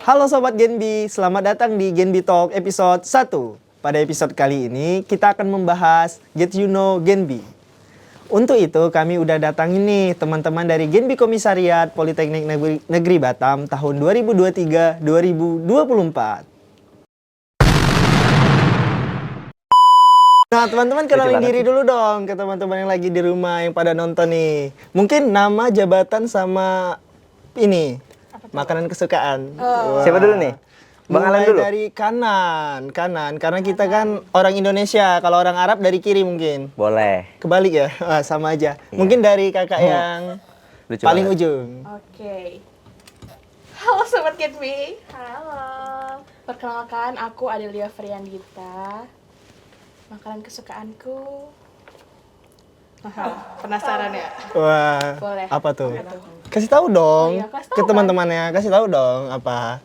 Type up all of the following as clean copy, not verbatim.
Halo Sobat Genbi, selamat datang di Genbi Talk episode 1. Pada episode kali ini, kita akan membahas Get You Know Genbi. Untuk itu, kami udah datangin nih teman-teman dari Genbi Komisariat Politeknik Negeri Batam tahun 2023-2024. Nah, teman-teman kenalin diri dulu dong ke teman-teman yang lagi di rumah yang pada nonton nih. Mungkin nama, jabatan, sama ini makanan kesukaan. Siapa dulu nih? Bang Alan Mulai dulu. dari kanan, karena kita kan orang Indonesia. Kalau orang Arab dari kiri mungkin. Boleh. Kebalik ya, sama aja. Mungkin dari kakak yang Lucu paling banget. ujung. Oke. Halo Sobat Genbi. Halo. Perkenalkan, aku Adelia Friandita. Makanan kesukaanku. Penasaran ya? Wah, Boleh. apa tuh? Apa tuh? Kasih tahu dong Oh iya, kasih tahu ke kan? teman-temannya. Kasih tahu dong apa?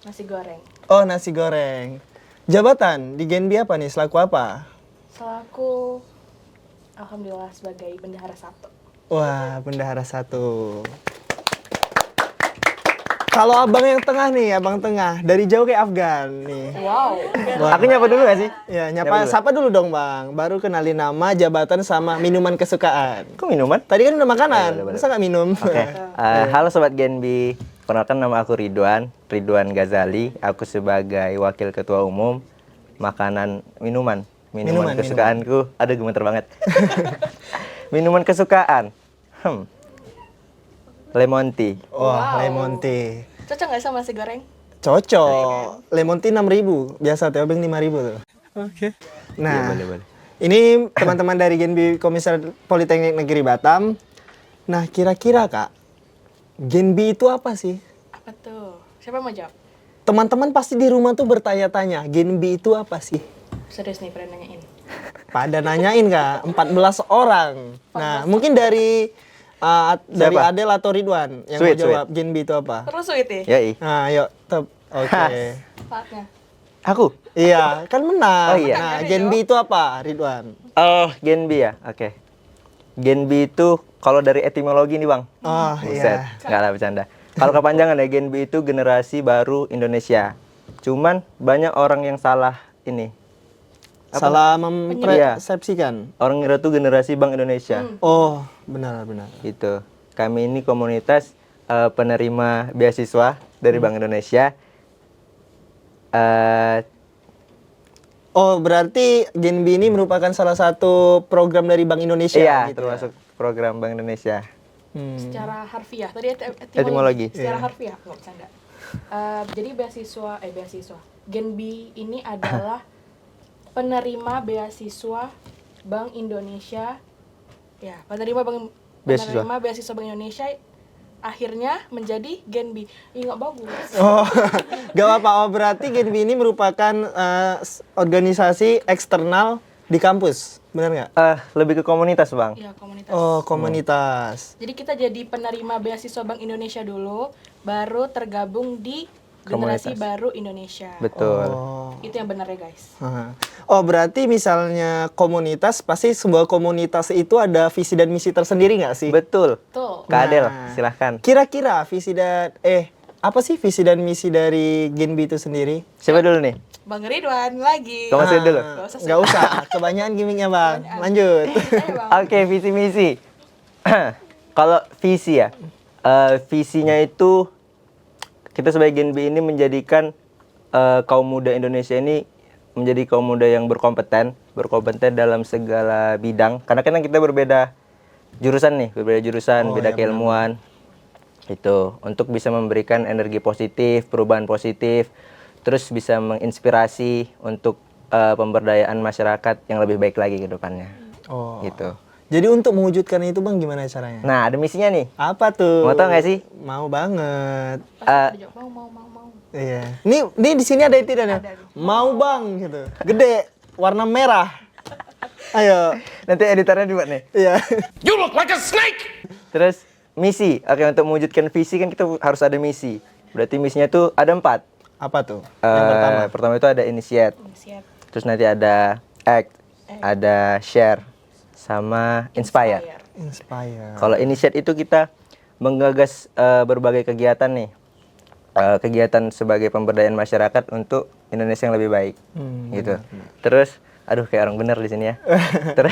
Nasi goreng. Oh, nasi goreng. Jabatan di Genbi apa nih? Selaku apa? Selaku alhamdulillah sebagai bendahara satu. Wah, bendahara satu. Kalau abang yang tengah nih, abang tengah dari jauh kayak Afgan nih. Wow. Wah. Aku nyapa dulu gak sih? Ya, Nyapa dulu. sapa dulu dong bang. Baru kenalin nama, jabatan, sama minuman kesukaan. Kok minuman? Tadi kan udah makanan, Boleh. masa nggak minum? Oke. Halo Sobat Genbi. Perkenalkan nama aku Ridwan Ghazali. Aku sebagai Wakil Ketua Umum Makanan Minuman Minuman. kesukaanku. Aduh gemeter banget. Minuman kesukaan. Lemon tea. Wah, Wow. lemon tea. Cocok nggak sama nasi goreng? Cocok. Lemon tea 6.000, biasa teh obeng 5.000 tuh. Oke. Nah, Iya, boleh. ini teman-teman dari Genbi Komisariat Politeknik Negeri Batam. Nah, kira-kira Kak, Genbi itu apa sih? Apa tuh? Siapa yang mau jawab? Teman-teman pasti di rumah tuh bertanya-tanya, Genbi itu apa sih? Serius nih, pada nanyain. Pada nanyain Kak, 14 orang. Nah, mungkin dari Siapa? Adel atau Ridwan yang Sweet, mau jawab Genbi itu apa? Terus sweet ya? Yoi. Nah, yuk, oke. Partnya. Aku? Iya, kan menang. Oh, iya. Nah, Genbi itu apa, Ridwan? Oh, Genbi ya? Oke. Genbi itu kalau dari etimologi nih Bang. Oh, Buset, iya. nggak lah bercanda. Kalau kepanjangan ya, Genbi itu generasi baru Indonesia. Cuman banyak orang yang salah ini. Salah mempersepsikan. Orang ngira tuh generasi Bank Indonesia. Oh, benar. Gitu. Kami ini komunitas penerima beasiswa dari Bank Indonesia. Oh, berarti Genbi ini merupakan salah satu program dari Bank Indonesia Iya, gitu. termasuk program Bank Indonesia. Secara harfiah tadi Etimologi. secara Iya. harfiah nggak bercanda. Jadi beasiswa Genbi ini adalah penerima beasiswa Bank Indonesia, ya penerima beasiswa Bank Indonesia akhirnya menjadi Genbi. Ih, nggak bagus. Oh, gak apa-apa. Oh, berarti Genbi ini merupakan organisasi eksternal di kampus, benar nggak? Lebih ke komunitas, Bang. Ya, komunitas. Oh, komunitas. Jadi kita jadi penerima beasiswa Bank Indonesia dulu, baru tergabung di generasi Komunitas. baru Indonesia. Betul. Oh. Itu yang benar ya guys. Aha. Oh, berarti misalnya komunitas, pasti sebuah komunitas itu ada visi dan misi tersendiri nggak sih? Betul. Tuh. Kak Adel, Nah. silahkan. Kira-kira apa sih visi dan misi dari Genbi itu sendiri? Siapa dulu nih? Bang Ridwan lagi. Kamu sih dulu. Nggak usah, kebanyakan gimmicknya bang. Lanjut. Bang. Oke, visi misi. Kalau visi ya, visinya itu kita sebagai Genbi ini menjadikan kaum muda Indonesia ini menjadi kaum muda yang berkompeten dalam segala bidang. Karena kan kita berbeda jurusan nih, beda ya, keilmuan. Itu untuk bisa memberikan energi positif, perubahan positif, terus bisa menginspirasi untuk pemberdayaan masyarakat yang lebih baik lagi ke depannya. Oh. Gitu. Jadi untuk mewujudkan itu bang gimana caranya? Nah, ada misinya nih. Apa tuh? Mau tau nggak sih? Mau banget. Pasti dijawab, mau. Iya. Nih di sini ada tidak nih? Mau bang gitu. Gede, warna merah. Ayo. Nanti editornya dibuat nih. Iya. You look like a snake! Terus misi. Oke, untuk mewujudkan visi kan kita harus ada misi. Berarti misinya tuh ada 4. Apa tuh? Yang Pertama itu ada initiate. Siap. Terus nanti ada act, ada share, sama inspire. Inspire. Kalau initiate itu kita menggagas berbagai kegiatan nih. kegiatan sebagai pemberdayaan masyarakat untuk Indonesia yang lebih baik, gitu. Terus, aduh kayak orang bener di sini ya. Terus,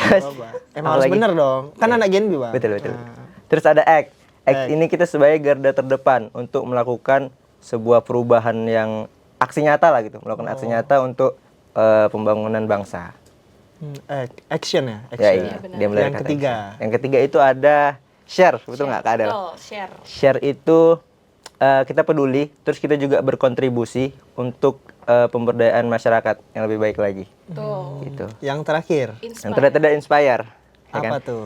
Emang harus apalagi? bener dong. Kan anak Genbi, Bang. Betul. Nah. Terus ada ACT. ACT ini kita sebagai garda terdepan untuk melakukan sebuah perubahan yang aksi nyata lah gitu, melakukan aksi nyata untuk pembangunan bangsa. Action ya? Ya, Action. iya. benar. Dia mulai Yang kata ketiga. action. Yang ketiga itu ada share, betul nggak Kak Adel? Betul, share. Share itu kita peduli, terus kita juga berkontribusi untuk pemberdayaan masyarakat yang lebih baik lagi. Tuh. Gitu. Yang terakhir. Yang terakhir ada inspire. Ya Apa kan? tuh?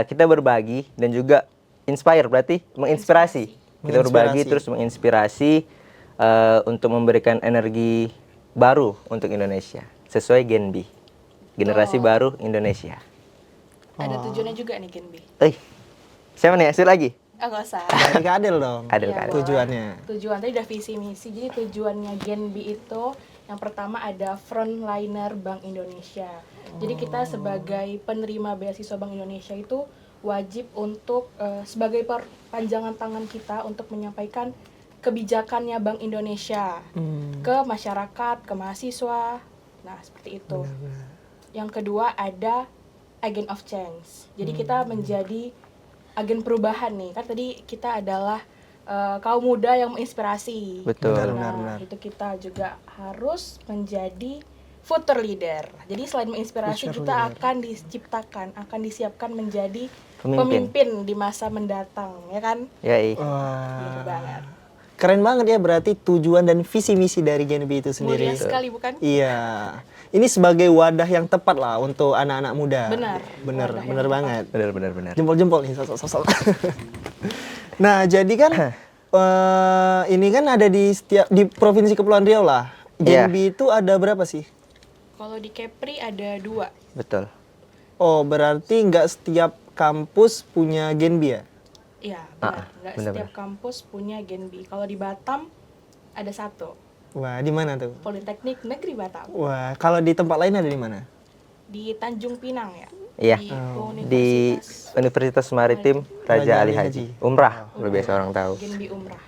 Kita berbagi dan juga inspire, berarti menginspirasi. Kita berbagi Menginspirasi. terus menginspirasi untuk memberikan energi baru untuk Indonesia sesuai Genbi, generasi baru Indonesia. Ada tujuannya juga nih Genbi. Siapa nih? Hasil lagi? Oh, nggak usah. Dari Kak Adel dong. Adel, Iya, Kak Adel. boleh. Tujuannya. Tujuan tadi udah visi misi. Jadi tujuannya Genbi itu yang pertama ada frontliner Bank Indonesia. Jadi kita sebagai penerima beasiswa Bank Indonesia itu wajib untuk sebagai perpanjangan tangan kita untuk menyampaikan kebijakannya Bank Indonesia ke masyarakat, ke mahasiswa. Nah, seperti itu. Yang kedua ada agent of change. Jadi kita menjadi agen perubahan nih. Kan tadi kita adalah kaum muda yang menginspirasi. Betul. Nah, itu kita juga harus menjadi future leader. Jadi selain menginspirasi, Future kita leader. akan diciptakan, akan disiapkan menjadi Pemimpin. pemimpin di masa mendatang, ya kan? Yai. Wah. Gitu banget. Keren banget ya berarti tujuan dan visi misi dari Genbi itu sendiri. Mulia sekali bukan? Iya. Ini sebagai wadah yang tepat lah untuk anak-anak muda. Benar. Bener, Wadah yang bener tepat. banget. Benar. Jempol-jempol nih, sosok-sosok. Nah, jadi kan ini kan ada di Provinsi Kepulauan Riau lah. Iya. Genbi itu ada berapa sih? Kalau di Kepri ada 2. Betul. Oh, berarti nggak setiap kampus punya Genbi ya? Iya, benar. Nggak benar, setiap kampus punya Genbi. Kalau di Batam ada 1. Wah, di mana tuh? Politeknik Negeri Batam. Wah, kalau di tempat lain ada di mana? Di Tanjung Pinang ya. Iya. Di Di Universitas Maritim Raja Ali Haji. Umrah, udah biasa orang tahu. Genbi Umrah.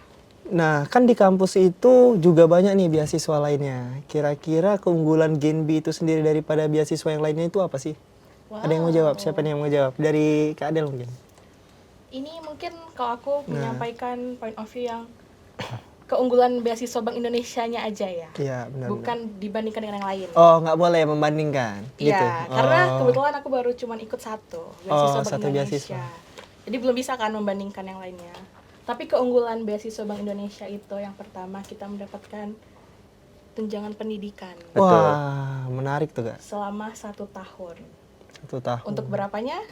Nah, kan di kampus itu juga banyak nih beasiswa lainnya. Kira-kira keunggulan Genbi itu sendiri daripada beasiswa yang lainnya itu apa sih? Wow. Ada yang mau jawab? Siapa nih yang mau jawab? Dari Kak Adel mungkin. Ini mungkin kalau aku Nah. menyampaikan point of view yang keunggulan beasiswa Bank Indonesianya aja ya. Iya, benar. Bukan dibandingkan dengan yang lain. Oh, nggak boleh membandingkan gitu. Iya, karena Oh. kebetulan aku baru cuman ikut satu beasiswa Bank satu Indonesia. beasiswa. Jadi belum bisa kan membandingkan yang lainnya. Tapi keunggulan beasiswa Bank Indonesia itu yang pertama kita mendapatkan tunjangan pendidikan Wah, menarik tuh, Kak. selama 1 tahun. 1 tahun. Untuk berapanya?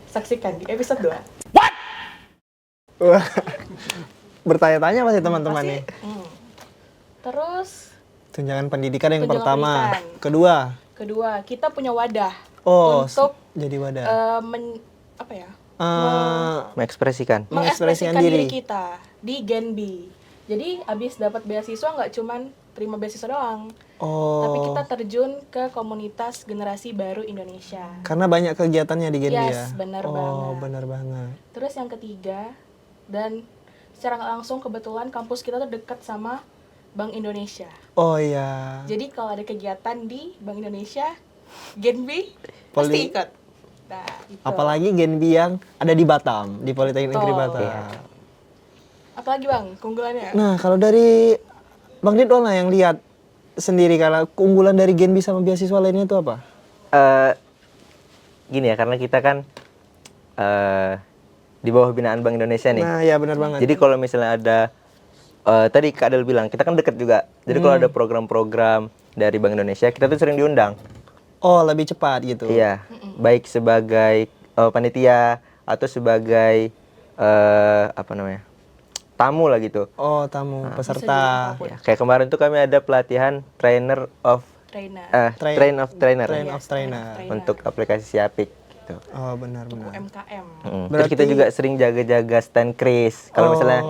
Saksikan di episode 2. Wah. Bertanya-tanya pasti teman-teman nih. Terus Tunjangan pendidikan yang Tunjangan pertama. pendidikan. Kedua, kita punya wadah oh, untuk jadi wadah. apa ya? Mengekspresikan. Mengekspresikan mengekspresikan diri diri. kita di Genbi. Jadi abis dapat beasiswa nggak cuman terima beasiswa doang, tapi Oh, kita terjun ke komunitas generasi baru Indonesia. karena banyak kegiatannya di Genbi ya. Yes, benar oh, banget. benar banget. Terus yang ketiga, dan secara nggak langsung kebetulan kampus kita tuh dekat sama Bank Indonesia. Oh iya. Jadi kalau ada kegiatan di Bank Indonesia, Genbi pasti Poli- ikut. Nah, itu. Apalagi Genbi yang ada di Batam, di Politeknik Negeri Betul. Batam. Iya. Apalagi Bang, keunggulannya? Nah, kalau dari Bang Ridwan lah yang lihat sendiri, kalau keunggulan dari Genbi sama beasiswa lainnya itu apa? Gini ya, karena kita kan di bawah binaan Bank Indonesia nih. Nah, ya benar banget. Jadi kalau misalnya ada tadi Kak Adel bilang kita kan deket juga. Jadi kalau ada program-program dari Bank Indonesia, kita tuh sering diundang. Oh, lebih cepat gitu. Iya, baik sebagai panitia atau sebagai apa namanya, tamu lah gitu. Oh, tamu peserta. Ya, kayak kemarin tuh kami ada pelatihan trainer of Trainer. train of trainer Train Yes, of trainer. trainer. untuk aplikasi Siapik gitu. Oh, benar-benar. UMKM. Terus Berarti- kita juga sering jaga-jaga stand kris. Kalau misalnya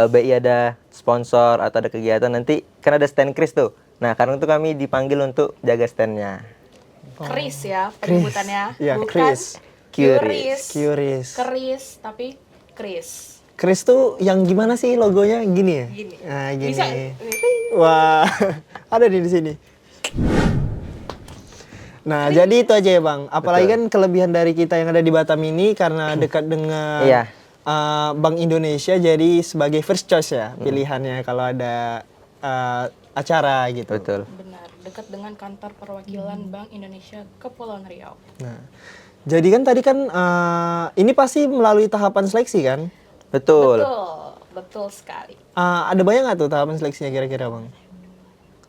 BI ada sponsor atau ada kegiatan, nanti kan ada stand kris tuh. Nah, karena itu kami dipanggil untuk jaga standnya. Keris ya penyebutannya. Iya, Bukan Kris. Curis. Curious. Keris, tapi Kris. Kris tuh yang gimana sih logonya? Gini ya? Gini. Nah, gini. Bisa. Wah, ada nih di sini. Nah, jadi itu aja ya Bang. Apalagi kan kelebihan dari kita yang ada di Batam ini karena dekat dengan Iya. Bank Indonesia, jadi sebagai first choice ya pilihannya kalau ada acara gitu. Betul. Benar, dekat dengan kantor perwakilan Bank Indonesia Kepulauan Riau. Nah, jadi kan tadi kan ini pasti melalui tahapan seleksi kan? Betul. Betul sekali. Ada banyak nggak tuh tahapan seleksinya kira-kira Bang?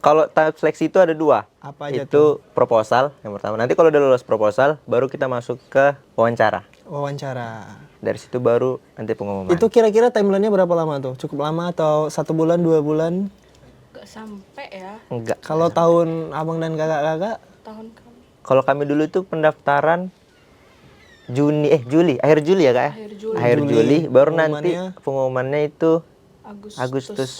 Kalau tahap seleksi itu ada 2. Apa aja Itu proposal yang pertama. Nanti kalau udah lulus proposal, baru kita masuk ke wawancara. Wawancara. Dari situ baru nanti pengumuman. Itu kira-kira timelinenya berapa lama tuh? Cukup lama atau 1 bulan, 2 bulan? Gak sampai ya Enggak. Kalau tahun abang dan kakak-kakak? tahun kamu. Kalau kami dulu itu pendaftaran Juli, akhir Juli ya kak ya? Akhir Juli. Juli. Baru nanti pengumumannya itu Agustus.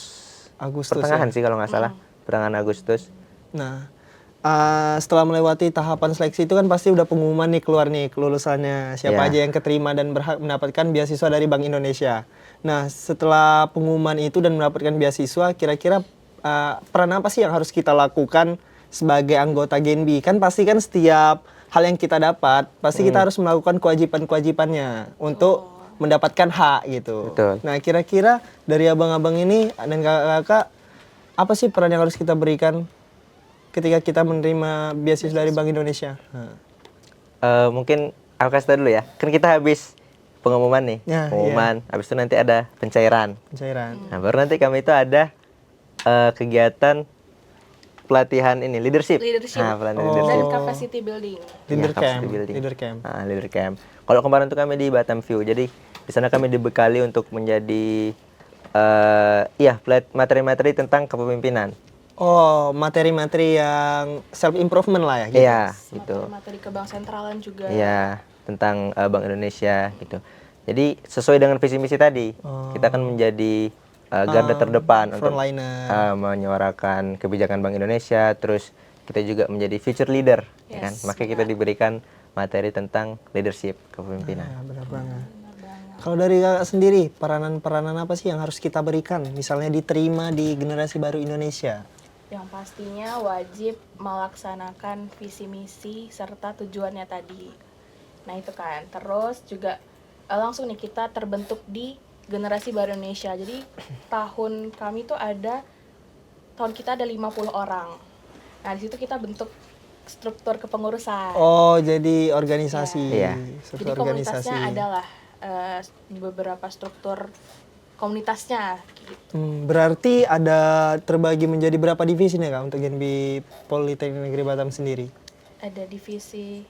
Agustus pertengahan ya? sih kalau nggak salah. Pertengahan Agustus. Nah, setelah melewati tahapan seleksi itu kan pasti udah pengumuman nih keluar nih kelulusannya. Siapa Iya. aja yang keterima dan berhak mendapatkan beasiswa dari Bank Indonesia. Nah, setelah pengumuman itu dan mendapatkan beasiswa, kira-kira peran apa sih yang harus kita lakukan sebagai anggota Genbi? Kan pasti kan setiap hal yang kita dapat, pasti kita harus melakukan kewajiban-kewajibannya untuk mendapatkan hak gitu. Betul. Nah, kira-kira dari abang-abang ini dan kakak-kakak, apa sih peran yang harus kita berikan ketika kita menerima beasiswa dari Bank Indonesia? Mungkin aku kasih tau dulu ya. Kan kita habis pengumuman nih. Ya, Pengumuman. Habis itu nanti ada pencairan. Pencairan. Nah, baru nanti kami itu ada kegiatan pelatihan ini leadership. Leadership. Nah, pelatihan Oh. leadership. Dan capacity building. Leader Iya, camp. capacity building. Leader camp. Nah, leader camp. Kalau kemarin tuh kami di Batam View. Jadi di sana kami dibekali untuk menjadi materi-materi tentang kepemimpinan. Oh, materi-materi yang self improvement lah ya gitu. Iya, gitu. Materi ke bank sentralan juga. Iya, tentang Bank Indonesia gitu. Jadi sesuai dengan visi misi tadi, kita akan menjadi garda terdepan untuk frontliner. menyuarakan kebijakan Bank Indonesia, terus kita juga menjadi future leader, ya kan? Yes, Makanya kita diberikan materi tentang leadership kepemimpinan. Nah, benar banget. Kalau dari kakak sendiri, peranan-peranan apa sih yang harus kita berikan? Misalnya diterima di generasi baru Indonesia. Yang pastinya wajib melaksanakan visi misi serta tujuannya tadi. Nah itu kan. Terus juga langsung nih kita terbentuk di generasi baru Indonesia. Jadi tahun kita ada 50 orang. Nah di situ kita bentuk struktur kepengurusan. Oh, jadi organisasi. Iya. Suatu Jadi organisasi. komunitasnya adalah beberapa struktur komunitasnya gitu. Berarti ada terbagi menjadi berapa divisi nih Kak untuk Genbi Politeknik Negeri Batam sendiri? Ada divisi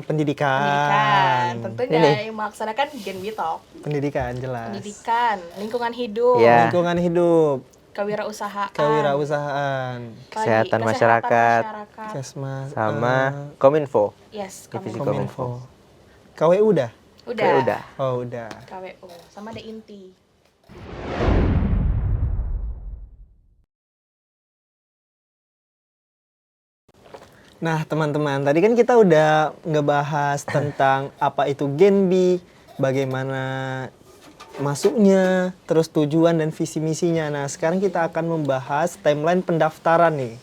Pendidikan. tentunya yang melaksanakan Genbi Talk. Pendidikan jelas. Pendidikan, lingkungan hidup, Iya. Lingkungan hidup, kewirausahaan, kewirausahaan, Kesehatan masyarakat, Kesmas, sama Kominfo. Yes, Divisi Kominfo. KWU udah? udah. Oh, udah. KWU, sama ada inti. Nah, teman-teman, tadi kan kita udah ngebahas tentang apa itu Genbi, bagaimana masuknya, terus tujuan dan visi misinya. Nah, sekarang kita akan membahas timeline pendaftaran nih.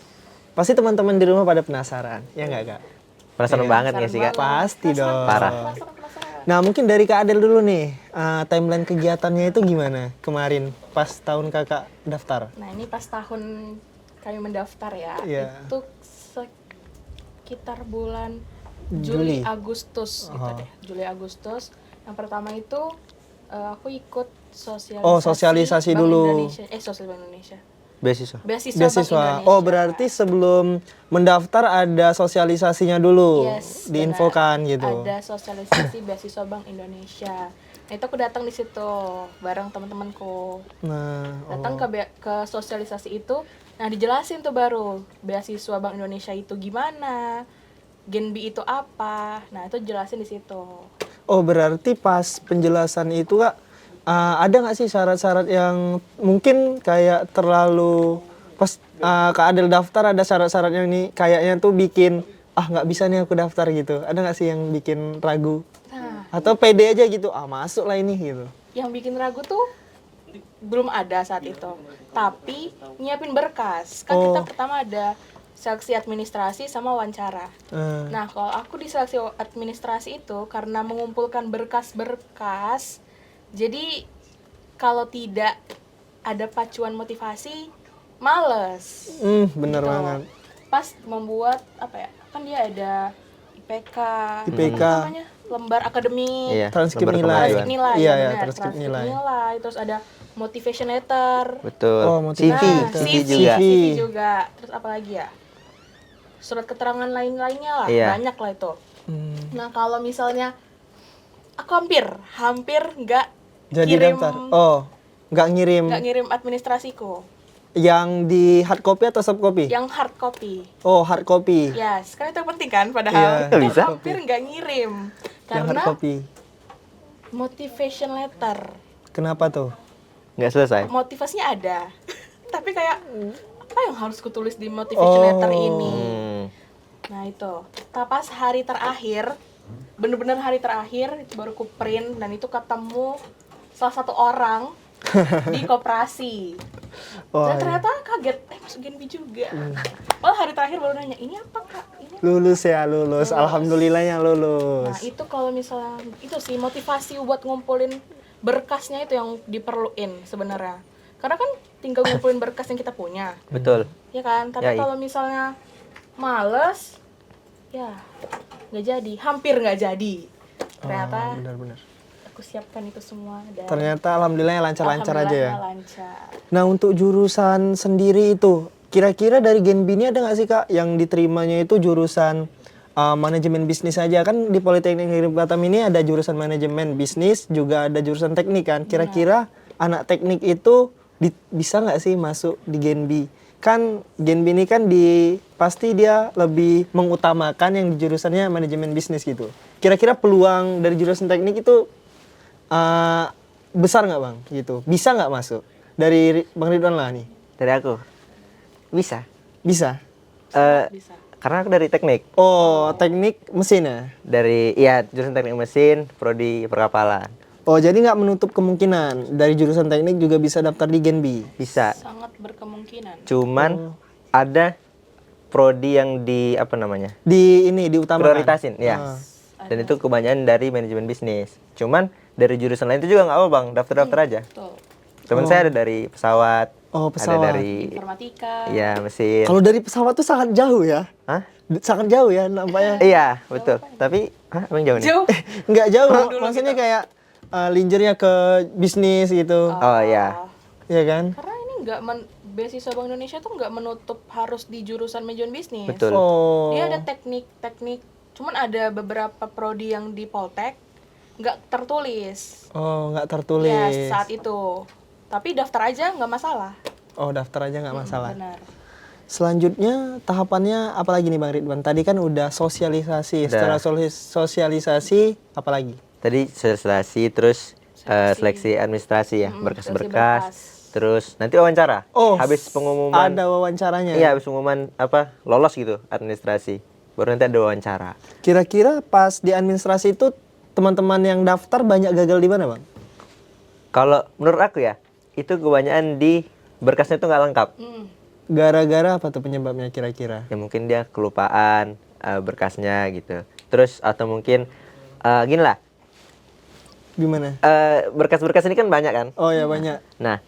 Pasti teman-teman di rumah pada penasaran, ya nggak Kak? Penasaran banget ya sih kak? Pasti dong. Parah. Nah, mungkin dari Kak Adel dulu nih, timeline kegiatannya itu gimana kemarin pas tahun Kakak daftar? Nah, ini pas tahun kami mendaftar ya, Iya. itu sekitar bulan Juli. Juli Agustus gitu deh. Juli Agustus. Yang pertama itu aku ikut sosialisasi. Oh, sosialisasi Bank dulu. Indonesia. Sosialisasi Bank Indonesia. Beasiswa. Beasiswa Bank Indonesia. Oh, berarti sebelum mendaftar ada sosialisasinya dulu, Yes, diinfokan benar. gitu. Ada sosialisasi beasiswa Bank Indonesia. Nah, itu aku datang di situ bareng teman-temanku. Nah, Datang ke sosialisasi itu, nah dijelasin tuh baru beasiswa Bank Indonesia itu gimana, Genbi itu apa. Nah, itu jelasin di situ. oh berarti pas penjelasan itu Kak, ada nggak sih syarat-syarat yang mungkin kayak terlalu pas Kak Adel daftar ada syarat-syarat yang nih kayaknya tuh bikin nggak bisa nih aku daftar gitu. Ada nggak sih yang bikin ragu? Nah, Atau pede aja gitu, masuk lah ini gitu. yang bikin ragu tuh belum ada saat itu. Tapi nyiapin berkas. Kan kita pertama ada seleksi administrasi sama wawancara. Nah, kalau aku di seleksi administrasi itu karena mengumpulkan berkas-berkas, jadi kalau tidak ada pacuan motivasi, males. Bener Gitu. banget. Pas membuat apa ya? Kan dia ada IPK, IPK. apa namanya? Lembar akademik, Iya, Transkrip lembar nilai. transkrip kemajuan. nilai, Iya, ya iya, benar. transkrip nilai. Terus ada motivation letter. Betul. Oh, CV, motivasi. CV CV juga. CV. CV juga. Terus apa lagi ya? Surat keterangan lain-lainnya lah, Iya. banyak lah itu. Nah, kalau misalnya aku hampir nggak Jadi kirim, daftar. Oh, nggak ngirim nggak ngirim administrasiku, yang di hard copy atau soft copy? yang hard copy. Oh, hard copy. Yes, kan itu penting kan, padahal Iya. Kok bisa? hampir nggak ngirim Yang hard karena copy. motivation letter, Kenapa tuh? Nggak selesai. motivasinya ada, tapi kayak apa yang harus kutulis di motivation letter ini? Nah itu, pas hari terakhir, bener-bener hari terakhir itu baru ku print dan itu ketemu salah satu orang di koperasi. Wah, Dan ternyata kaget, masuk Genbi juga. Oh hari terakhir baru nanya, ini apa kak? Ini apa?" lulus ya, lulus. Alhamdulillahnya lulus. Nah itu kalau misalnya, itu sih motivasi buat ngumpulin berkasnya itu yang diperluin sebenarnya. Karena kan tinggal ngumpulin berkas yang kita punya, Betul. ya kan? Tapi Ya, iya. kalau misalnya males, ya nggak jadi, hampir nggak jadi. Ternyata Benar-benar. aku siapkan itu semua dan Ternyata alhamdulillahnya lancar-lancar aja ya. alhamdulillahnya lancar. Nah, untuk jurusan sendiri itu, kira-kira dari Genbi ini ada nggak sih Kak yang diterimanya itu jurusan manajemen bisnis aja? Kan di Politeknik Negeri Batam ini ada jurusan manajemen bisnis, juga ada jurusan teknik kan. Kira-kira anak teknik itu bisa nggak sih masuk di Genbi? Kan Genbi ini kan pasti dia lebih mengutamakan yang di jurusannya manajemen bisnis gitu. Kira-kira peluang dari jurusan teknik itu besar nggak Bang gitu? Bisa nggak masuk? Dari Bang Ridwan lah nih. Dari aku. Bisa. Bisa. Bisa. Karena aku dari teknik. Oh, teknik mesin ya? Dari jurusan teknik mesin, prodi perkapalan. Oh, jadi nggak menutup kemungkinan dari jurusan teknik juga bisa daftar di Genbi? Bisa. Sangat berkemungkinan. Cuman ada prodi yang apa namanya? Diutamakan? Prioritasin, ya. Dan itu kebanyakan dari manajemen bisnis. Cuman dari jurusan lain itu juga nggak apa bang, daftar-daftar aja. Betul. Temen saya ada dari pesawat, Oh, ada pesawat. dari Informatika. ya mesin. Kalau dari pesawat tuh sangat jauh ya? Hah? Sangat jauh ya nampaknya? Iya betul. Tapi, emang jauh nih? Jauh. Nggak jauh, Dulu maksudnya gitu. kayak linjernya ke bisnis gitu. Oh iya. Iya kan? Karena ini beasiswa Bank Indonesia tuh nggak menutup harus di jurusan manajemen bisnis. Betul. Oh. Dia ada teknik. Cuman ada beberapa prodi yang di Poltek nggak tertulis. Oh, nggak tertulis. Ya saat itu. Tapi daftar aja nggak masalah. Oh, daftar aja nggak masalah. Benar. Selanjutnya tahapannya apa lagi nih Bang Ridwan? Tadi kan udah sosialisasi. Udah. Setelah sosialisasi apa lagi? Tadi seleksi, terus seleksi administrasi ya, berkas-berkas. berkas. Terus nanti wawancara. Oh, Habis pengumuman. ada wawancaranya. Iya, habis pengumuman lolos gitu administrasi. Baru nanti ada wawancara. Kira-kira pas di administrasi itu teman-teman yang daftar banyak gagal di mana, Bang? Kalau menurut aku ya, itu kebanyakan di berkasnya itu nggak lengkap. Gara-gara apa tuh penyebabnya kira-kira? Ya mungkin dia kelupaan berkasnya gitu. Terus atau mungkin gini lah, Gimana? berkas-berkas ini kan banyak kan. Oh ya banyak. Nah,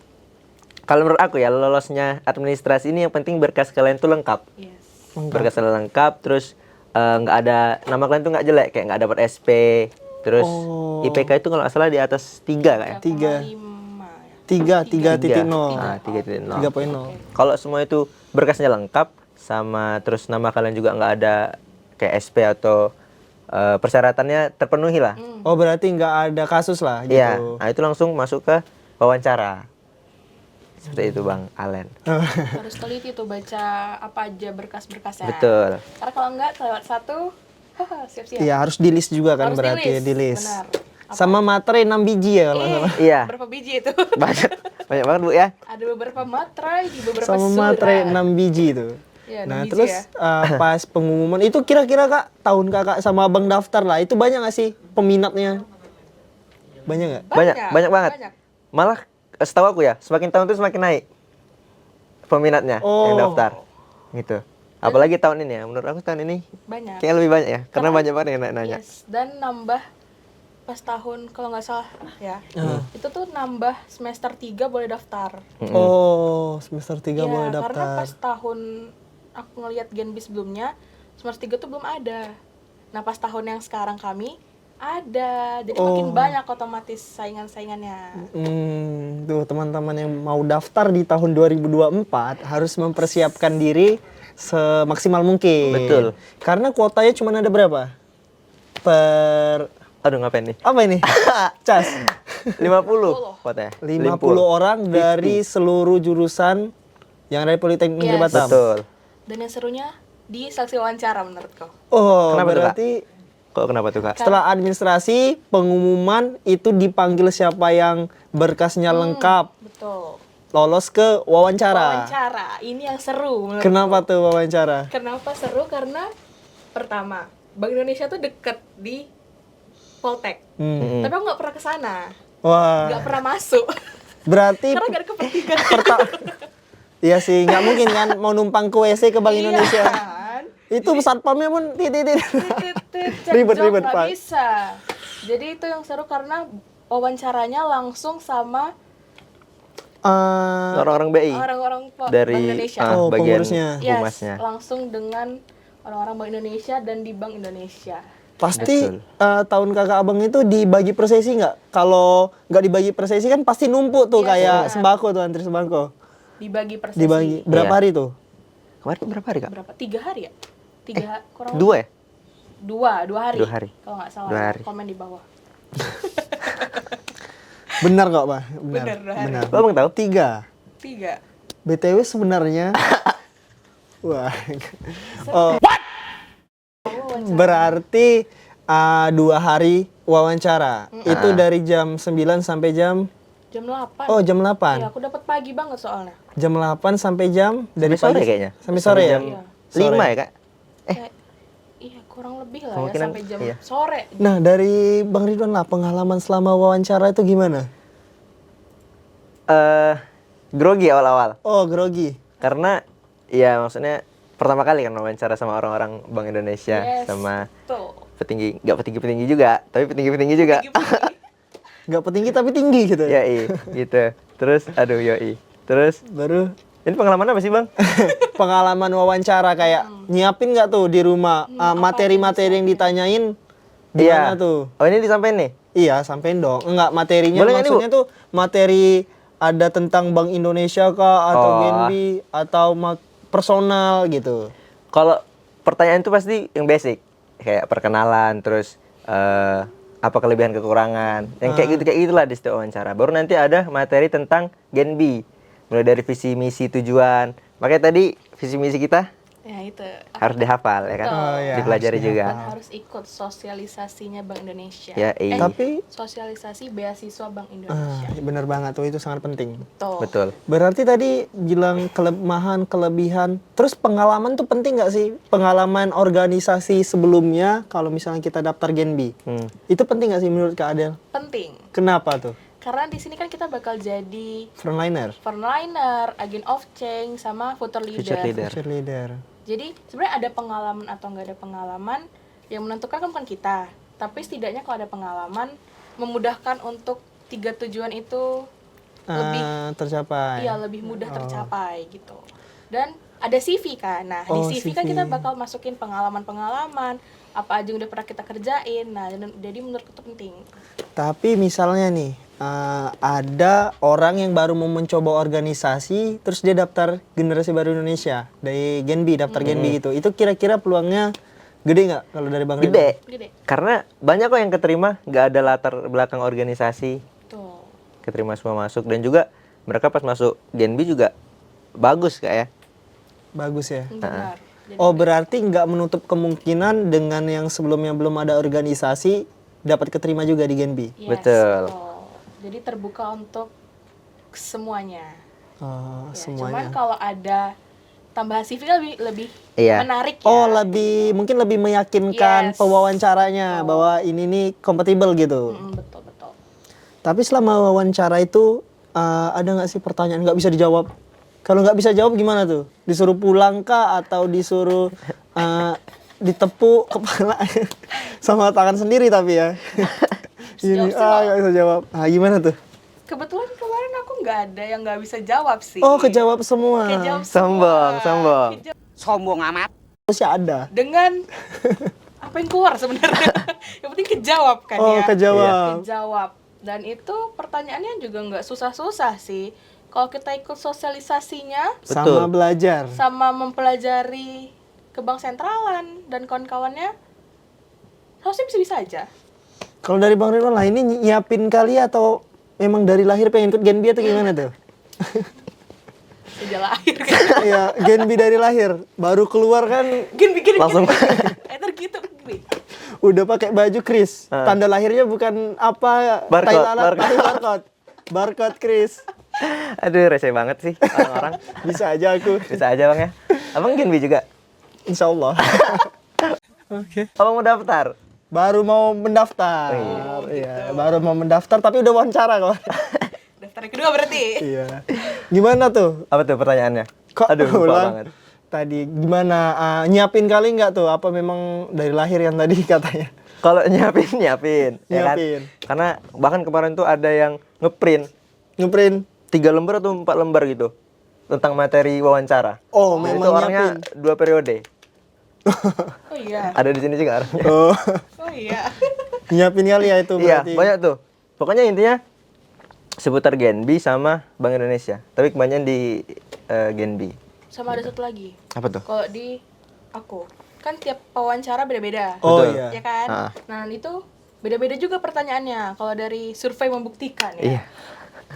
kalau menurut aku ya lolosnya administrasi ini yang penting berkas kalian tuh lengkap. Yes. Berkas kalian lengkap, terus nggak ada nama kalian tuh nggak jelek, kayak nggak dapat SP. Terus Oh. IPK itu kalau nggak salah di atas 3 kayak. 3, 3.0. Nah, 3.0. 3.0. Kalau semua itu berkasnya lengkap sama terus nama kalian juga nggak ada kayak SP atau persyaratannya terpenuhi lah. Oh berarti nggak ada kasus lah gitu. Iya, nah itu langsung masuk ke wawancara. Seperti itu Bang Alen. Harus teliti tuh baca apa aja berkas-berkasnya. Betul. Karena kalau enggak kelewat satu, siap-siap. Iya harus di list juga kan Harus berarti di-list, di list. benar. Sama materai 6 biji ya kalau nggak salah. Iya. Berapa biji itu? Banyak banget Bu ya. Ada beberapa materai di beberapa Sama surat. materai 6 biji itu. Iya, 6 Nah biji terus ya. pas pengumuman itu kira-kira Kak tahun Kakak sama Abang daftar lah itu banyak nggak sih peminatnya? Banyak nggak? Banyak banget. Malah setahu aku ya, semakin tahun tuh semakin naik peminatnya yang Oh. daftar. Gitu. Apalagi tahun ini ya, menurut aku tahun ini Banyak. kayaknya lebih banyak ya, karena Karena- banyak banget yang nanya. Yes, dan nambah pas tahun kalau nggak salah ya. Itu tuh nambah semester 3 boleh daftar. Oh, semester 3 Iya, boleh karena daftar. pas tahun aku ngelihat Genbi sebelumnya, semester 3 tuh belum ada. Nah, pas tahun yang sekarang kami ada. Jadi makin banyak otomatis saingan-saingannya. Tuh teman-teman yang mau daftar di tahun 2024 harus mempersiapkan diri semaksimal mungkin. Betul. Karena kuotanya cuma ada berapa? Aduh, ngapain nih? Apa ini? Cas. 50 kuotanya. 50 orang dari seluruh jurusan yang ada di Politeknik Negeri Yes. Batam. Betul. Dan yang serunya di seleksi wawancara menurutku. Oh, Kenapa tuh, Kak? berarti Kok kenapa tuh, Kak? setelah administrasi, pengumuman itu dipanggil siapa yang berkasnya lengkap, Betul. lolos ke wawancara. Wawancara, ini yang seru menurutku. Kenapa tuh wawancara? Kenapa seru? Karena pertama, Bank Indonesia tuh deket di Poltek. Tapi aku nggak pernah ke sana, Wah, nggak pernah masuk. berarti Karena nggak ada kepentingan. iya sih, nggak mungkin kan mau numpang ke WC ke Bank Indonesia. Iya kan? Itu satpamnya pun titit. Cek Ribet, job nggak Pak. bisa. Jadi itu yang seru karena wawancaranya langsung sama Orang-orang BI orang-orang Bank dari Indonesia. bagian pengurusnya. Yes, humasnya. langsung dengan orang-orang Bank Indonesia dan di Bank Indonesia. Pasti Betul. tahun kakak abang itu dibagi per sesi nggak? Kalau nggak dibagi per sesi kan pasti numpuk tuh Iya, kayak benar. sembako tuh antri sembako. Dibagi per sesi. Dibagi berapa Iya. hari tuh? Kemarin berapa hari, Kak? Berapa? 3 hari ya? 3 kurang 2 ya? dua hari. 2 hari. Kalau nggak salah. 2 hari. Komen di bawah. Benar kok, Pak? Benar, 2 hari. Benar. Lo abang tahu? 3. 3. BTW sebenarnya wah. Berarti 2 hari wawancara. Itu dari jam 9 sampai jam Jam 8. Oh, jam Iya, 8. aku dapat pagi banget soalnya. Jam 8 sampai jam dari Sampai sore pagi kayaknya. Sampai sore ya? jam Iya. 5 ya, Kak? Kayak- iya, kurang lebih lah ya Kemungkinan, sampai jam iya. sore. Nah, dari Bang Ridwan lah pengalaman selama wawancara itu gimana? Grogi awal-awal. Oh, grogi. Karena ya maksudnya pertama kali kan wawancara sama orang-orang Bank Indonesia Yes, sama betul. petinggi, nggak petinggi-petinggi juga, tapi petinggi-petinggi juga. Nggak petinggi tapi tinggi gitu. Ya gitu. Terus aduh yoi. Terus Baru ini pengalaman apa sih, Bang? pengalaman wawancara kayak nyiapin nggak tuh di rumah materi-materi yang ditanyain gimana tuh? Oh, ini disampaikan nih. Iya, sampein dong. Enggak, materinya Boleh nggak nih, Bu? maksudnya tuh materi ada tentang Bank Indonesia kah atau Oh. Genbi atau personal gitu. Kalau pertanyaan itu pasti yang basic, kayak perkenalan, terus apa kelebihan kekurangan, yang kayak gitulah di setiap wawancara. Baru nanti ada materi tentang Genbi, mulai dari visi misi tujuan. Makanya tadi visi misi kita Ya itu. harus dihafal ya kan, Betul. Oh, iya, dipelajari harus juga. Dan harus ikut sosialisasinya Bank Indonesia. Ya, iya. Tapi Sosialisasi beasiswa Bank Indonesia. bener banget tuh, itu sangat penting. Betul. Betul. Berarti tadi bilang kelemahan, kelebihan. Terus pengalaman tuh penting nggak sih? Pengalaman organisasi sebelumnya kalau misalnya kita daftar Genbi. Itu penting nggak sih menurut Kak Adel? Penting. Kenapa tuh? Karena di sini kan kita bakal jadi Frontliner, frontliner, agent of change, sama future leader. Future leader. cheerleader. Jadi sebenarnya ada pengalaman atau nggak ada pengalaman yang menentukan kan bukan kita. Tapi setidaknya kalau ada pengalaman memudahkan untuk 3 tujuan itu lebih Tercapai. iya lebih mudah tercapai gitu. Dan ada CV kan. Nah, Oh, di CV kan CV. kita bakal masukin pengalaman-pengalaman apa aja yang udah pernah kita kerjain. Nah, jadi menurutku itu penting. Tapi misalnya nih, ada orang yang baru mau mencoba organisasi, terus dia daftar Generasi Baru Indonesia dari Genbi, daftar Genbi gitu. Itu kira-kira peluangnya gede nggak kalau dari Bang Ridwan? Gede. Gede. Karena banyak kok yang keterima, nggak ada latar belakang organisasi, Tuh. keterima semua masuk, dan juga mereka pas masuk Genbi juga bagus Kak ya. Bagus ya. Benar. Jadi Oh, berarti nggak menutup kemungkinan dengan yang sebelumnya belum ada organisasi dapat keterima juga di Genbi. yes, Betul. Jadi terbuka untuk semuanya. Oh, Ya, semuanya. Cuman kalau ada tambahan CV kan lebih Iya. menarik ya. Oh, mungkin lebih meyakinkan Yes. pewawancaranya bahwa ini nih kompatibel gitu. Betul betul. Tapi selama wawancara itu ada nggak sih pertanyaan nggak bisa dijawab? Kalau nggak bisa jawab gimana tuh? Disuruh pulang kah atau disuruh ditepuk kepala sama tangan sendiri tapi ya? Ini nggak bisa jawab. Gimana tuh? Kebetulan kemarin aku nggak ada yang nggak bisa jawab sih. Oh, kejawab semua. Kejawab Sombong, semua. sombong. Sombong amat. Terus ya ada. Dengan apa yang keluar sebenarnya. Yang penting kejawab kan Oh, ya. kejawab. Kejawab. Dan itu pertanyaannya juga nggak susah-susah sih. Kalau kita ikut sosialisasinya Sama Betul. belajar. sama mempelajari ke Bank Sentralan dan kawan-kawannya, harusnya bisa-bisa aja. Kalau dari Bang Ridwan lah ini nyiapin kali atau memang dari lahir pengen ikut Genbi atau gimana tuh? Sejak lahir kan. Iya, Genbi dari lahir. Baru keluar kan Bikin Langsung. Eter gitu gini. udah pakai baju Kris. Tanda lahirnya bukan apa Barcode, tai lalat, barcode. tapi barcode. Barcode Kris. Aduh, rese banget sih orang-orang. Bisa aja aku. Bisa aja Bang ya. Abang Genbi juga. Insya Allah. Oke. Abang mau daftar? Baru mau mendaftar. Iya, baru mau mendaftar tapi udah wawancara kok. Daftar yang kedua berarti. Iya. Gimana tuh? Apa tuh pertanyaannya? Kok Aduh, lupa ulang? banget. Tadi gimana nyiapin kali nggak tuh? Apa memang dari lahir yang tadi katanya? Kalau nyiapin, ya kan? Nyiapin. Karena bahkan kemarin tuh ada yang ngeprint Ngeprint. 3 lembar atau 4 lembar gitu tentang materi wawancara. Oh, Dan memang itu orangnya nyiapin. 2 periode. Oh iya. Ada di sini juga orang. Oh, Oh iya. nyiapin kali ya itu Iya, berarti. banyak tuh. Pokoknya intinya seputar Genbi sama Bank Indonesia. Tapi kebanyakan di Genbi. Sama ada satu lagi. Apa tuh? Kalau di aku, kan tiap wawancara beda-beda. Oh Betul. iya. Ya kan? Ah. Nah, itu beda-beda juga pertanyaannya. Kalau dari survei membuktikan ya. Iya.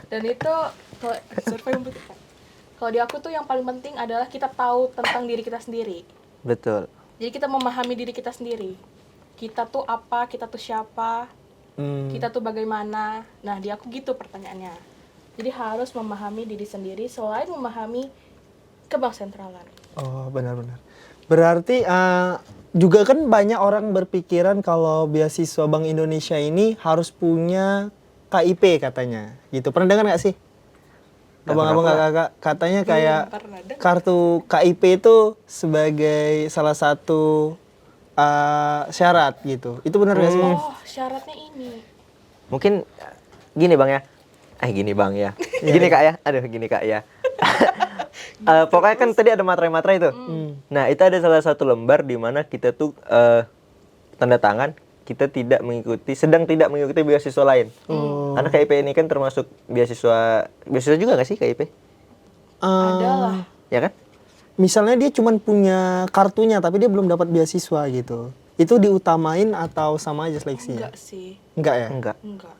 Dan itu kalau survei membuktikan. Kalau di aku tuh yang paling penting adalah kita tahu tentang diri kita sendiri. Betul. Jadi kita memahami diri kita sendiri. Kita tuh apa, kita tuh siapa, kita tuh bagaimana. Nah, di aku gitu pertanyaannya. Jadi harus memahami diri sendiri selain memahami ke Bank Sentralan. Oh, benar-benar. Berarti juga kan banyak orang berpikiran kalau beasiswa Bank Indonesia ini harus punya KIP katanya. Gitu. Pernah dengar nggak sih? Abang-abang kakak katanya kayak pernah dengar. kartu KIP itu sebagai salah satu syarat gitu. Itu benar nggak sih? Bang? Oh, syaratnya ini. Mungkin gini Bang ya. Gini Bang ya. Gini Kak ya. Aduh, gini Kak ya. Pokoknya kan tadi ada materai-materai itu. Nah, itu ada salah satu lembar di mana kita tuh tanda tangan kita sedang tidak mengikuti beasiswa lain. Karena KIP ini kan termasuk beasiswa juga nggak sih KIP? Adalah. Ya kan? Misalnya dia cuma punya kartunya tapi dia belum dapat beasiswa gitu. Itu diutamain atau sama aja seleksinya? Enggak sih. Enggak ya? Enggak. Enggak.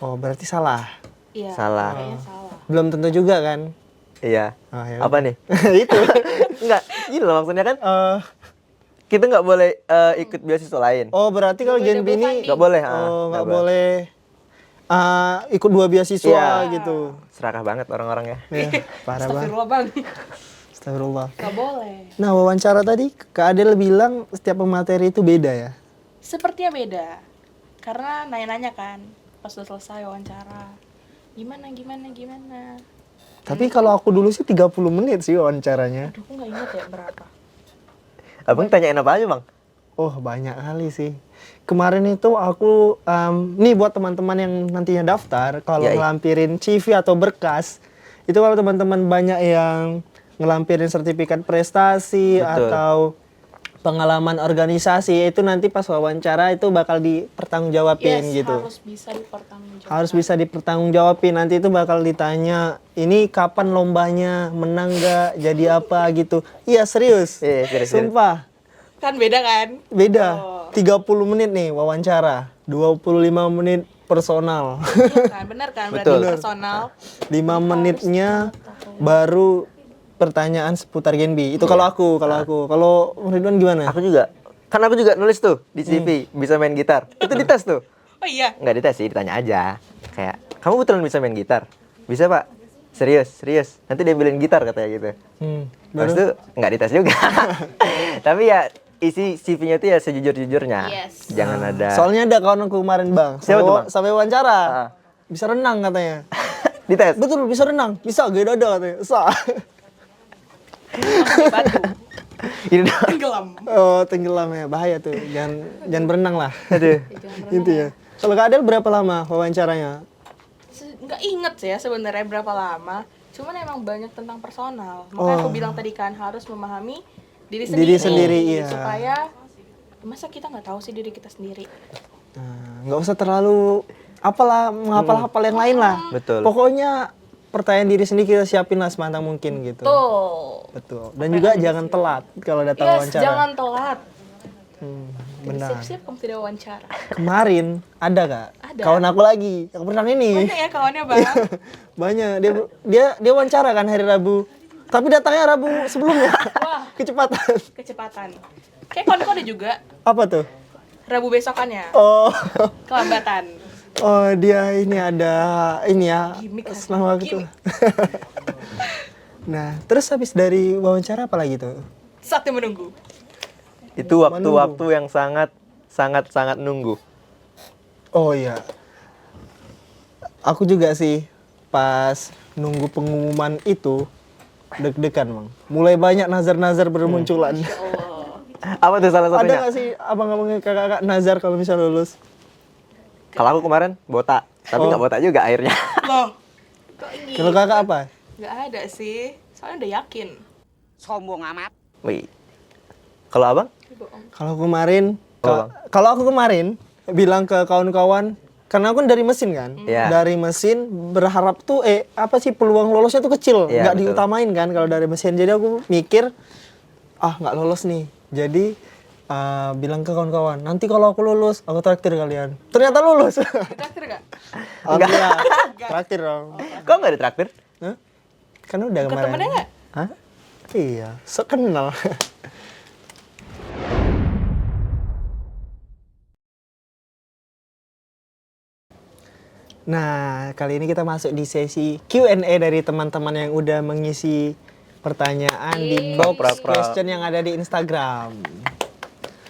Oh, berarti salah. Iya. Salah. Kayaknya salah. Belum tentu juga kan? Iya. Oh, ya Apa nih? Itu. Enggak. Ini loh maksudnya kan Eh, kita nggak boleh ikut beasiswa lain. oh, berarti kalau Nggak boleh Genbi ini double Nggak boleh. oh, nggak boleh ikut 2 beasiswa Iya. gitu. Serakah banget orang-orang ya. Ya, parah banget. Astagfirullah, Bang. Astagfirullah. Nggak boleh. Nah, wawancara tadi Kak Adel bilang setiap pemateri itu beda ya? Sepertinya beda. Karena nanya-nanya kan pas udah selesai wawancara. Gimana. Tapi kalau aku dulu sih 30 menit sih wawancaranya. Aduh, aku nggak ingat ya berapa. Abang tanyain apa aja Bang? Oh, banyak kali sih. Kemarin itu aku, nih buat teman-teman yang nantinya daftar, kalau Ya, iya. ngelampirin CV atau berkas, itu kalau teman-teman banyak yang ngelampirin sertifikat prestasi Betul. atau pengalaman organisasi, itu nanti pas wawancara itu bakal dipertanggungjawabin Yes, gitu. harus bisa dipertanggungjawabkan. Harus bisa dipertanggungjawabin. Nanti itu bakal ditanya, ini kapan lombanya, menang nggak, jadi apa gitu. Iya, serius. Iya, serius. Sumpah. Kan beda kan? Beda. Oh. 30 menit nih wawancara, 25 menit personal. Iya kan, benar kan? Berarti Betul. personal. 5 menitnya baru pertanyaan seputar Genbi. Itu kalau aku. Kalau Ridwan gimana? Aku juga. Kan aku juga nulis tuh di CV bisa main gitar. Itu dites tuh. Oh iya. Nggak dites sih, ditanya aja. Kayak, kamu betulan bisa main gitar? Bisa Pak. Serius. Nanti dia ambilin gitar katanya gitu. Habis itu nggak dites juga. Tapi ya isi CV-nya tuh ya sejujur-jujurnya. Yes. Jangan ada. Soalnya ada kawan aku kemarin Bang, Siapa tuh, Bang? sampai wawancara. bisa renang katanya. Dites. Betul, bisa renang. Bisa, gak ada katanya. Bisa. Langsung di batu. Ini dong. Tenggelam. Oh, tenggelam ya. Bahaya tuh. Jangan berenang lah. Aduh. Jangan berenang Itu ya. Kalau Kak Adel berapa lama wawancaranya? Nggak inget sih ya sebenarnya berapa lama. Cuman emang banyak tentang personal. Makanya aku bilang tadi kan harus memahami diri sendiri. Diri sendiri, iya. Supaya masa kita nggak tahu sih diri kita sendiri. Nah, nggak usah terlalu apalah menghafal-hafal yang lain lah. Betul. Pokoknya pertanyaan diri sendiri kita siapin lah semantang mungkin gitu. Tuh. Betul. Dan juga jangan telat kalau datang Yes, wawancara. jangan telat. Benar. Siap-siap kamu tidak wawancara. Kemarin ada Kak? Ada. Kawan aku lagi yang berenang ini. Banyak ya kawannya bang. Banyak. Dia wawancara kan hari Rabu. Tapi datangnya Rabu sebelumnya. Wah. Kecepatan. Kecepatan. Kayak kawanku ada juga. Apa tuh? Rabu besokannya. Oh. Kelambatan. Oh, dia ini ada ini ya. Gimik kan? Selama waktu. Nah, terus habis dari wawancara apa lagi tuh? Saatnya menunggu. Itu waktu-waktu yang sangat nunggu. Oh iya. Aku juga sih pas nunggu pengumuman itu deg-degan, Bang. Mulai banyak nazar-nazar bermunculan. Apa tuh salah Ada satunya? nggak sih abang-abang kakak-kakak nazar kalau bisa lulus? Kalau aku kemarin botak, tapi nggak botak juga akhirnya. Loh. Kok ini? Kalau kakak apa? Nggak ada sih. Soalnya udah yakin. Wih. Kalau abang? Bohong. Kalau kemarin, Kalau Bang? kalau aku kemarin bilang ke kawan-kawan, karena aku kan dari mesin kan, Iya. dari mesin berharap tuh apa sih peluang lolosnya tuh kecil, Iya, nggak betul. diutamain kan kalau dari mesin. Jadi aku mikir, nggak lolos nih. Jadi bilang ke kawan-kawan, nanti kalau aku lulus, aku traktir kalian. Ternyata lulus. Traktir nggak? Alhamdulillah, traktir dong. Kok nggak ditraktir? Hah? Kan udah Ke kemarin. temennya nggak? Hah? Iya, sekenal. Nah, kali ini kita masuk di sesi Q&A dari teman-teman yang udah mengisi pertanyaan di box question yang ada di Instagram.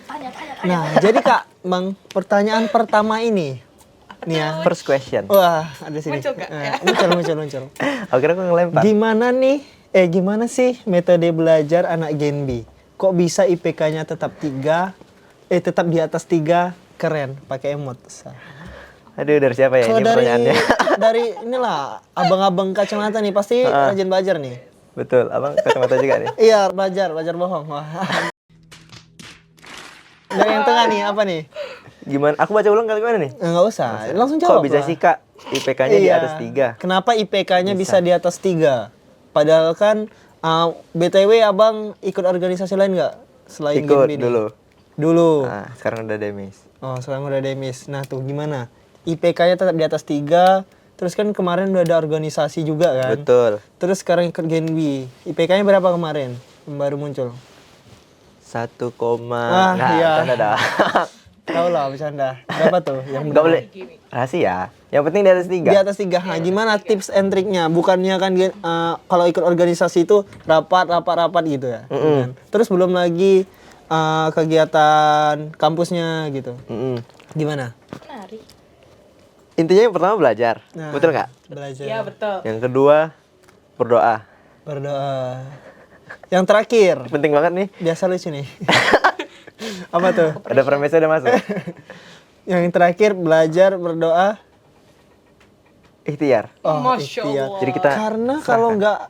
Tanya. Nah, jadi Kak, Bang, pertanyaan pertama ini. Nih ya. First question. Wah, ada sini. Muncul nggak? Muncul. Akhirnya aku ngelempar. Gimana sih metode belajar anak Gen B? Kok bisa IPK-nya tetap tetap di atas 3? Keren, pakai emot. Aduh, dari siapa ya Kalau ini pertanyaannya? dari inilah abang-abang kacamata nih pasti rajin belajar nih. Betul, abang kacamata juga nih. Iya, belajar bohong. Wah. Dari yang tengah nih, apa nih? Gimana? Aku baca ulang kali gimana nih? Nggak usah, langsung jawab. Kok bisa lah. sih Kak IPK-nya di Iya. atas 3? Kenapa IPK-nya bisa di atas 3? Padahal kan BTW abang ikut organisasi lain nggak selain Ikut Gen B nih? dulu. Nah, sekarang udah demis. Oh, sekarang udah demis. Nah tuh gimana? IPK-nya tetap di atas 3, terus kan kemarin udah ada organisasi juga kan? Betul. Terus sekarang ikut Gen B. IPK-nya berapa kemarin? Yang baru muncul. 1, Ah, nah, iya. bercanda dah. Tahu lah bercanda. Berapa tuh yang Nggak benar? boleh rahasia. Yang penting di atas 3. Di atas 3. Nah, gimana tips and triknya? Bukannya kan kalau ikut organisasi itu rapat gitu ya. Kan? Terus belum lagi kegiatan kampusnya gitu. Gimana? Menarik. Intinya yang pertama belajar. Nah, Betul nggak? Belajar. Iya betul. Yang kedua berdoa. Berdoa. Yang terakhir, Penting banget nih. biasa lucu nih. Apa tuh? Ada premisnya udah masuk. Yang terakhir belajar, berdoa. Ikhtiar. Masya ikhtiar. Allah. Jadi kita Karena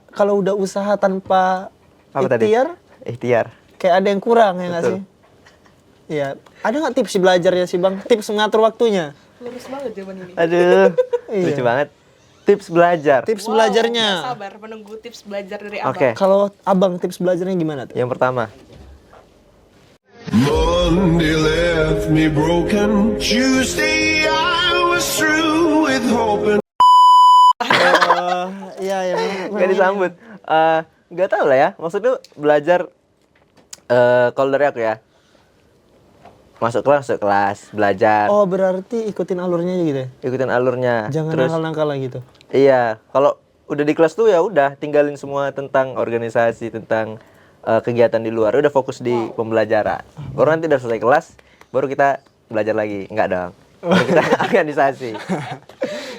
kalau udah usaha tanpa apa tadi? ikhtiar, Ikhtiar. kayak ada yang kurang ya nggak Betul. sih? Iya. Ada nggak tips belajarnya sih bang? Tips mengatur waktunya? Lurus banget jawaban ini. Aduh, Iya. lucu banget. Tips belajar. Tips Wow, belajarnya. nggak sabar menunggu tips belajar dari abang. Oke. Kalau abang tips belajarnya gimana tuh? Yang pertama, Monday left me broken. Tuesday I was through with hoping. Iya yang nggak disambut. Nggak tahu lah ya. Maksudnya belajar. Kalau dari aku ya, masuk kelas, belajar, Oh berarti ikutin alurnya aja gitu ya? ikutin alurnya. Jangan Terus, nakal-nakal lah gitu. iya, kalau udah di kelas tuh ya udah tinggalin semua tentang organisasi, tentang kegiatan di luar. Udah fokus di pembelajaran. Baru nanti udah selesai kelas, baru kita belajar lagi. Enggak dong. Baru kita organisasi.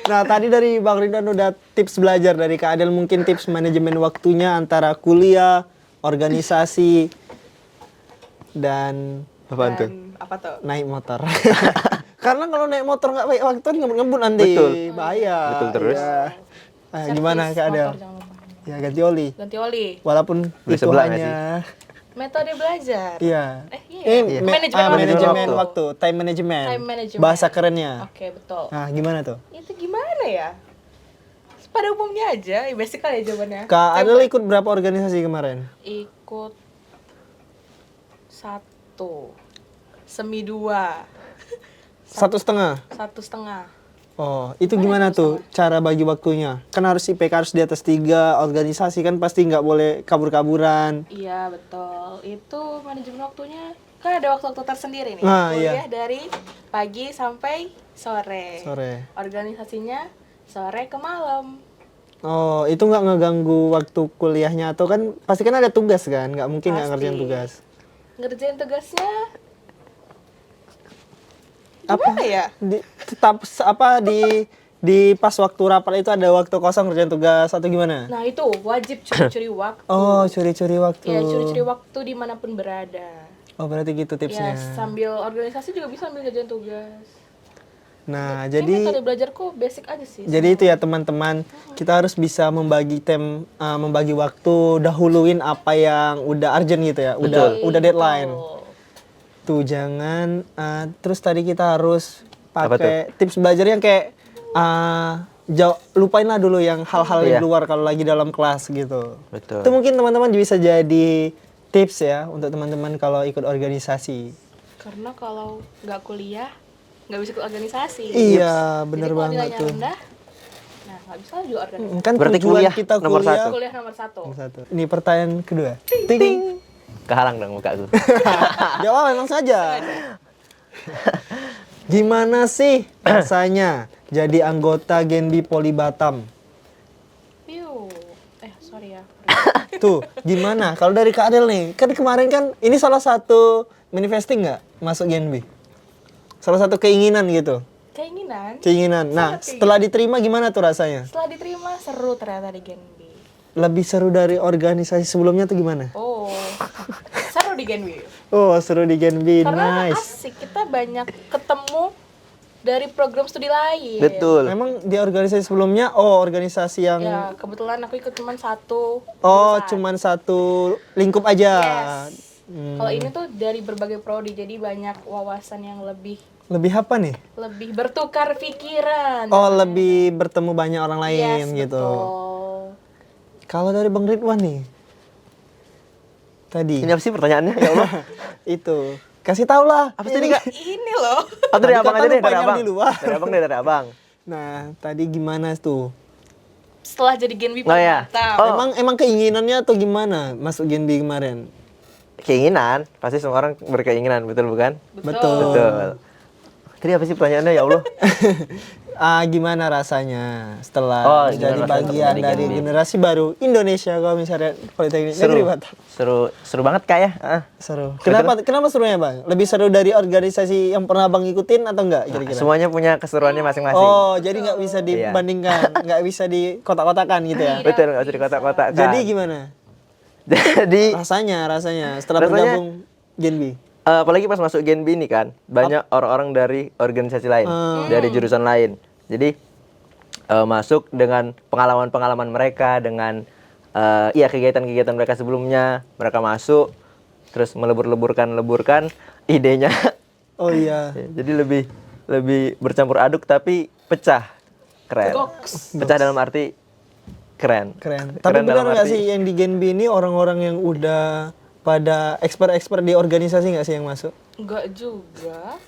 Nah, tadi dari Bang Ridwan udah tips belajar dari Kak Adel, mungkin tips manajemen waktunya antara kuliah, organisasi, dan Apaan tuh? Apa tuh? naik motor. Karena kalau naik motor nggak baik waktu ngebut-ngebut nanti. Betul. Bahaya. Betul terus. Iya. Gimana Servis Kak Adel? motor jangan lupa. Ya ganti oli. Ganti oli. Walaupun Di itu sebelah nggak hanya Metode belajar. iya. Iya. Manajemen Manajemen waktu. waktu, time management. Time management. Bahasa kerennya. Oke, betul. Nah, gimana tuh? Itu gimana ya? Pada umumnya aja, basic kali ya jawabannya. Kak Adel ikut berapa organisasi kemarin? Ikut 1, semi 2, 1,5. 1,5. Oh, itu gimana tuh cara bagi waktunya? Kan harus IPK harus di atas 3, organisasi kan pasti nggak boleh kabur-kaburan. Iya betul. Itu manajemen waktunya kan ada waktu-waktu tersendiri nih. Nah, Kuliah iya. dari pagi sampai sore. Sore. Organisasinya sore ke malam. Oh, itu nggak ngeganggu waktu kuliahnya atau kan pasti kan ada tugas kan? Nggak mungkin nggak Pasti. ngerjain tugas. Ngerjain tugasnya Apa? gimana ya? Tetap di pas waktu rapat itu ada waktu kosong ngerjain tugas atau gimana? Nah itu wajib curi-curi waktu. Oh, curi-curi waktu. Iya curi-curi waktu dimanapun berada. Oh, berarti gitu Ya tipsnya. sambil organisasi juga bisa sambil ngerjain tugas. Nah, Ini jadi metode belajarku basic aja sih. jadi itu ya teman-teman, kita harus bisa membagi waktu, dahuluin apa yang udah urgent gitu ya, udah deadline. Tuh jangan terus tadi kita harus pakai tips belajar yang kayak lupain lah dulu yang hal-hal di Iya. luar kalau lagi dalam kelas gitu. Betul. Itu mungkin teman-teman bisa jadi tips ya untuk teman-teman kalau ikut organisasi. Karena kalau nggak kuliah nggak bisa ikut organisasi. Iya, bener Jadi kalau banget nilainya tuh. rendah, nah nggak bisa juga organisasi. Kan Berarti tujuan kuliah kita nomor kuliah satu. Kuliah nomor 1. Satu. Ini pertanyaan kedua. Ting. Kehalang dong muka gue. Jawab memang saja. Gimana sih rasanya jadi anggota Genbi Poli Batam? Piu. Sorry ya. Tuh, gimana? Kalau dari Kak Adel nih, kan kemarin kan ini salah satu manifesting nggak masuk Genbi? Salah satu keinginan gitu. Keinginan. Nah, Sangat setelah diterima gimana tuh rasanya? Setelah diterima seru ternyata di Genbi. Lebih seru dari organisasi sebelumnya tuh gimana? Oh, seru di Genbi. Oh, seru di Genbi, Karena nice. asik, kita banyak ketemu dari program studi lain. Betul. Memang di organisasi sebelumnya, organisasi yang Ya, kebetulan aku ikut cuma satu. Oh, jurusan. cuman satu lingkup aja. Yes. Kalau ini tuh dari berbagai prodi, jadi banyak wawasan yang lebih Lebih apa nih? bertukar pikiran. Oh, lebih bertemu banyak orang lain Yes, gitu. betul. Kalau dari Bang Ridwan nih. Tadi Ini apa sih pertanyaannya? Ya Allah. itu. Kasih tau lah. Apa sih ini, Kak? Ini loh. Oh, dari Tadi abang kata aja deh, lupa dari yang abang. di luar. Dari abang deh, dari abang. Nah, tadi gimana tuh? Setelah jadi Genbi Oh, ya. Batam. Oh. Emang keinginannya atau gimana masuk Genbi kemarin? Keinginan, pasti semua orang berkeinginan, betul bukan? Betul. Betul. Tadi apa sih pertanyaannya ya Allah? Gimana rasanya setelah Oh, menjadi gimana rasanya bagian jadi dari Genbi? generasi baru Indonesia kalau misalnya Politeknik Negeri Batam? Seru banget Kak ya. Seru. Kenapa serunya Bang? Lebih seru dari organisasi yang pernah Bang ikutin atau enggak kira-kira? Semuanya punya keseruannya masing-masing. Oh, jadi nggak bisa dibandingkan, nggak bisa dikotak-kotakan gitu ya? Betul, nggak usah di kotak-kotak. Jadi gimana? Jadi Rasanya setelah Rasanya- bergabung Genbi. apalagi pas masuk Genbi ini kan, banyak orang-orang dari organisasi lain, dari jurusan lain. Jadi masuk dengan pengalaman-pengalaman mereka, dengan kegiatan-kegiatan mereka sebelumnya, mereka masuk, terus melebur-leburkan idenya. Oh iya. Jadi lebih bercampur aduk tapi pecah, keren. Goks. Pecah dalam arti keren. Keren. Tapi Keren benar dalam nggak arti- sih yang di Genbi ini orang-orang yang udah pada expert di organisasi nggak sih yang masuk? Enggak juga.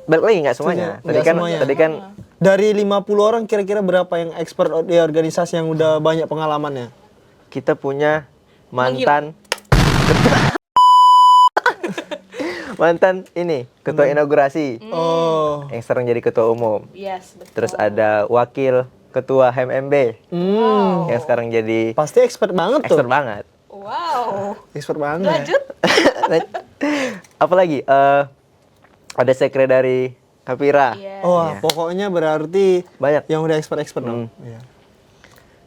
Balik lagi nggak semuanya. Nggak semuanya. Tadi kan Dari 50 orang kira-kira berapa yang expert di organisasi yang udah banyak pengalamannya? kita punya mantan mantan ini ketua inaugurasi Oh. yang sekarang jadi ketua umum. Yes, betul. Terus ada wakil ketua HMMB yang sekarang jadi Pasti expert banget tuh. expert banget. Wow. Expert banget. Lanjut. Apalagi ada sekre dari Kapira. Iya. Oh, Iya. pokoknya berarti Banyak. yang udah expert dong. Iya.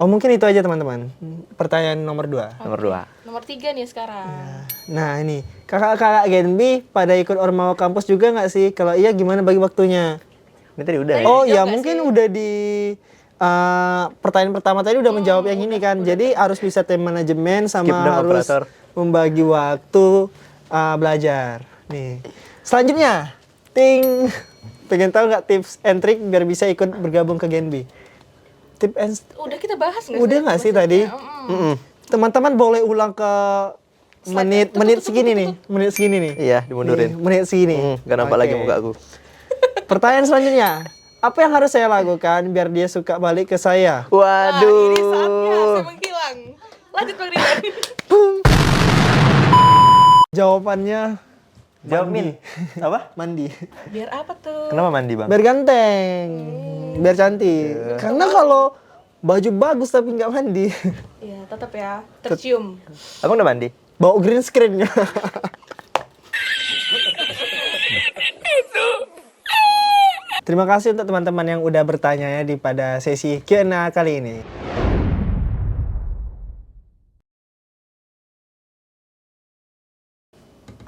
Oh, mungkin itu aja teman-teman. Pertanyaan nomor 2. Nomor 2. Nomor 3 nih sekarang. Nah, ini kakak-kakak Genbi pada ikut Ormawa kampus juga nggak sih? Kalau iya, gimana bagi waktunya? Ini tadi udah ya. Tadi Oh dijawab ya, nggak mungkin sih? udah di pertanyaan pertama tadi udah menjawab yang ini kan. Jadi harus bisa time manajemen Skip sama dong, harus operator. membagi waktu belajar. Nih. Selanjutnya, ting. Pengen tahu nggak tips and trick biar bisa ikut bergabung ke Genbi? Tips and Udah kita bahas nggak udah nggak sih tadi? Teman-teman boleh ulang ke menit segini nih, menit segini nih. Iya, dimundurin. Nih, menit segini. Gak nampak lagi Oke. muka aku. Pertanyaan selanjutnya, apa yang harus saya lakukan biar dia suka balik ke saya? Nah, Waduh. ini saatnya saya menghilang. Lanjut Bang Ridwan. Jawabannya Jawab Min. Apa? mandi. Biar apa tuh? Kenapa mandi, Bang? Biar ganteng, biar cantik. Karena kalau baju bagus tapi nggak mandi, Iya, tetap ya. Tercium. Abang udah mandi? bawa green screen. Terima kasih untuk teman-teman yang udah bertanya ya di pada sesi Q&A kali ini.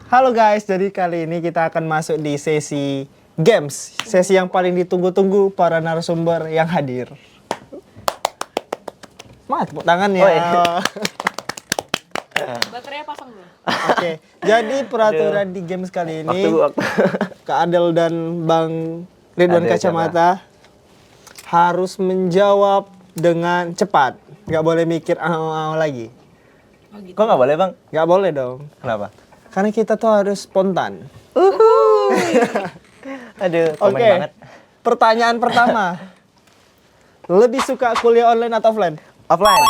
Halo guys, jadi kali ini kita akan masuk di sesi games, sesi yang paling ditunggu-tunggu para narasumber yang hadir. Semangat, tepuk tangan ya. Oh, iya. Baterainya pasang dulu. Oke, jadi peraturan di games kali ini, Waktu. Kak Adel dan Bang Ridwan Adel, Kacamata harus menjawab dengan cepat. Nggak boleh mikir lagi. Kok nggak boleh, Bang? Nggak boleh dong. Kenapa? Karena kita tuh harus spontan. Aduh, komen Oke, banget. pertanyaan pertama. Lebih suka kuliah online atau offline? Offline.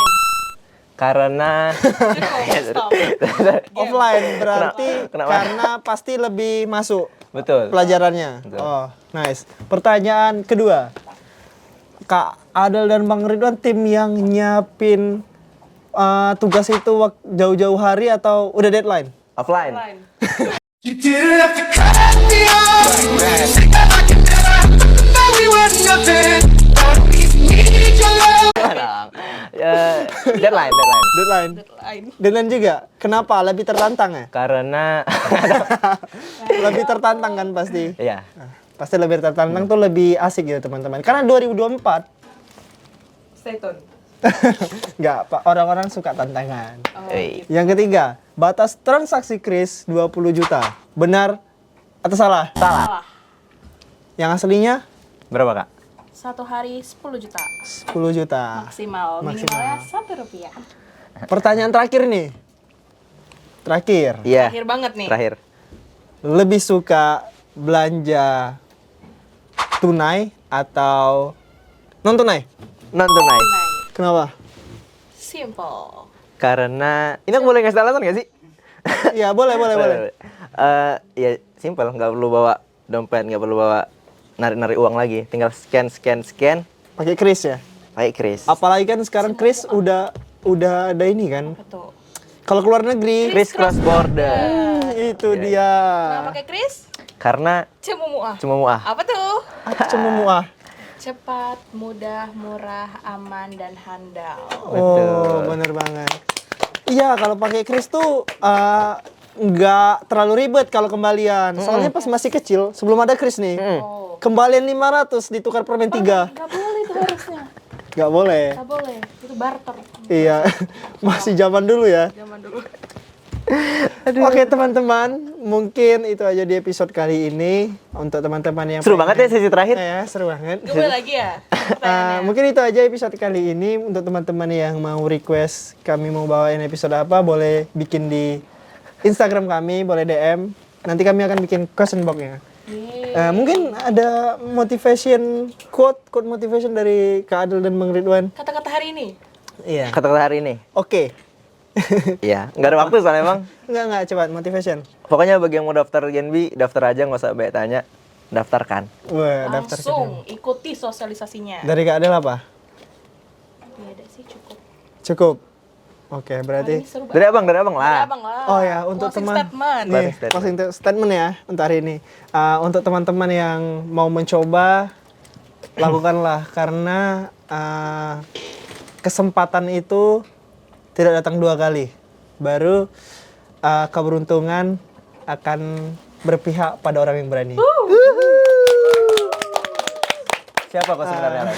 Karena Cukup, stop. Offline berarti Kenapa? karena pasti lebih masuk betul. pelajarannya. Betul. Oh, nice. Pertanyaan kedua. Kak Adel dan Bang Ridwan tim yang nyiapin tugas itu jauh-jauh hari atau udah deadline? Offline. Offline. You didn't have to cut me off. I can never know we were nothing. I don't even need your love. Deadline. Deadline. Deadline. Deadline juga. Kenapa? Lebih tertantang ya? Karena Lebih tertantang kan pasti. iya. Pasti lebih tertantang tuh lebih asik gitu teman-teman. Karena 2024 Stay tune. nggak, Pak, orang-orang suka tantangan. Wih. Yang ketiga, batas transaksi kris 20 juta. Benar atau salah? Salah. Yang aslinya Berapa, Kak? 1 hari 10 juta. 10 juta. Maksimal. Minimalnya Rp1. Pertanyaan terakhir nih. Terakhir. Iya. Terakhir banget nih. Terakhir. Lebih suka belanja tunai atau non tunai? Non tunai. Tunai. Kenapa? Simple. Karena ini aku boleh ngasih alasan nggak sih? Iya, boleh. Ya simpel, nggak perlu bawa dompet, nggak perlu bawa narik uang lagi, tinggal scan, Pakai kris ya. pakai kris. Apalagi kan sekarang kris udah ada ini kan. Betul. Kalau keluar negeri, Kris cross border. itu dia. Nah, pakai kris? Karena Cemumuah. cuma muah. Apa tuh? Cuma muah. Cepat, mudah, murah, aman, dan handal. Oh, bener banget. Iya, kalau pakai kris tuh nggak terlalu ribet kalau kembalian. Soalnya pas masih kecil, sebelum ada kris nih, Oh. kembalian 500 ditukar permen 3. Gak boleh itu harusnya. Nggak boleh. Gak boleh. Itu barter. Iya, masih zaman dulu ya. Zaman dulu. Oke teman-teman, mungkin itu aja di episode kali ini. Untuk teman-teman yang Seru banget ya sesi terakhir. Ya, seru banget. Gak boleh lagi ya? Pertanyaannya. Mungkin itu aja episode kali ini. Untuk teman-teman yang mau request kami mau bawain episode apa, boleh bikin di Instagram kami, boleh DM. Nanti kami akan bikin question box-nya. Yeay. Mungkin ada motivation quote motivation dari Kak Adel dan Bang Ridwan. Kata-kata hari ini. Iya. Kata-kata hari ini. Oke. Iya, nggak ada waktu soalnya emang. Enggak, cepat motivation. Pokoknya bagi yang mau daftar Genbi, daftar aja, nggak usah banyak tanya. Daftarkan. Wah, daftar ke Langsung ikuti sosialisasinya. Dari Kak Adel apa? Iya deh sih cukup. Cukup. Oke, Wah, berarti ini seru Dari banget. abang Dari lah. abang lah. oh ya untuk Closing teman statement. nih Closing closing statement ya untuk hari ini. Untuk teman-teman yang mau mencoba lakukanlah karena kesempatan itu tidak datang dua kali. Baru keberuntungan akan berpihak pada orang yang berani. Siapa kau sebenarnya?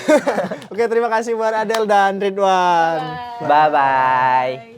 Oke, terima kasih buat Adel dan Ridwan. Bye bye.